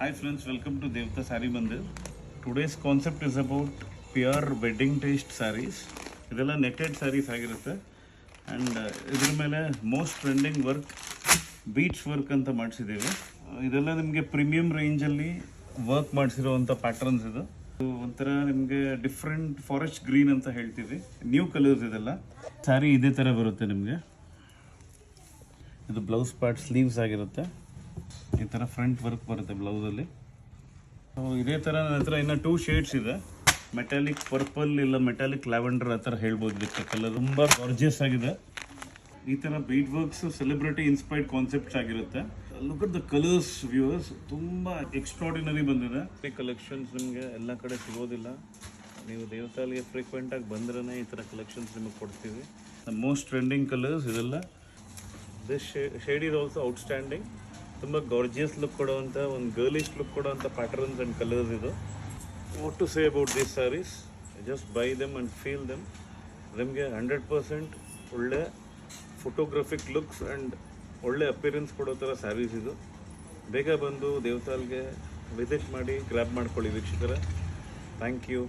Hi friends, welcome to Devta Sari Mandir. Today's concept is about pure wedding taste sarees. ಇದೆಲ್ಲ netted saris ಆಗಿರುತ್ತೆ and ಇದ್ರ ಮೇಲೆ most trending work beach work ಅಂತ ಮಾಡಿಸಿದ್ದೀವಿ. ಇದೆಲ್ಲ ನಿಮಗೆ premium ರೇಂಜಲ್ಲಿ ವರ್ಕ್ ಮಾಡಿಸಿರೋವಂಥ ಪ್ಯಾಟರ್ನ್ಸ್ ಇದು. ಒಂಥರ ನಿಮಗೆ ಡಿಫ್ರೆಂಟ್ ಫಾರೆಸ್ಟ್ ಗ್ರೀನ್ ಅಂತ ಹೇಳ್ತೀವಿ. ನ್ಯೂ ಕಲರ್ಸ್ ಇದೆಲ್ಲ. ಸ್ಯಾರಿ ಇದೇ ಥರ ಬರುತ್ತೆ ನಿಮಗೆ. ಇದು ಬ್ಲೌಸ್ ಪಾರ್ಟ್ ಸ್ಲೀವ್ಸ್ ಆಗಿರುತ್ತೆ. ಈ ಥರ ಫ್ರಂಟ್ ವರ್ಕ್ ಬರುತ್ತೆ ಬ್ಲೌಸಲ್ಲಿ. ಇದೇ ಥರ ನನ್ನ ಹತ್ರ ಇನ್ನು 2 ಶೇಡ್ಸ್ ಇದೆ. ಮೆಟಾಲಿಕ್ ಪರ್ಪಲ್ ಇಲ್ಲ ಮೆಟಾಲಿಕ್ ಲ್ಯಾವೆಂಡರ್ ಆ ಥರ ಹೇಳ್ಬೋದು. ಇದಕ್ಕೆ ಕಲರ್ ತುಂಬ ಗಾರ್ಜಿಯಸ್ ಆಗಿದೆ. ಈ ಥರ bead works celebrity inspired concepts ಆಗಿರುತ್ತೆ. Look at the colours viewers, ತುಂಬ ಎಕ್ಸ್ಟ್ರಾರ್ಡಿನರಿ ಬಂದಿದೆ. ಈ ಕಲೆಕ್ಷನ್ಸ್ ನಿಮಗೆ ಎಲ್ಲ ಕಡೆ ಸಿಗೋದಿಲ್ಲ. ನೀವು ದೇವಸ್ಥಾನಕ್ಕೆ ಫ್ರೀಕ್ವೆಂಟಾಗಿ ಬಂದ್ರೇ ಈ ಥರ ಕಲೆಕ್ಷನ್ಸ್ ನಿಮಗೆ ಕೊಡ್ತೀವಿ. ದ ಮೋಸ್ಟ್ ಟ್ರೆಂಡಿಂಗ್ ಕಲರ್ಸ್ ಇದೆಲ್ಲ. This shade is also outstanding. ತುಂಬ ಗಾರ್ಜಿಯಸ್ ಲುಕ್ ಕೊಡುವಂಥ, ಒಂದು ಗರ್ಲಿಶ್ ಲುಕ್ ಕೊಡುವಂಥ ಪ್ಯಾಟರ್ನ್ಸ್ ಆ್ಯಂಡ್ ಕಲರ್ಸ್ ಇದು. What to say about these saris? Just buy them and feel them. ನಿಮಗೆ 100% ಒಳ್ಳೆ ಫೋಟೋಗ್ರಫಿಕ್ ಲುಕ್ಸ್ ಆ್ಯಂಡ್ ಒಳ್ಳೆ ಅಪಿಯರೆನ್ಸ್ ಕೊಡೋ ಥರ ಸ್ಯಾರೀಸ್ ಇದು. ಬೇಗ ಬಂದು ದೇವಸ್ಥಾನಕ್ಕೆ ವಿಸಿಟ್ ಮಾಡಿ ಗ್ರ್ಯಾಬ್ ಮಾಡ್ಕೊಳ್ಳಿ ವೀಕ್ಷಕರೇ. Thank you.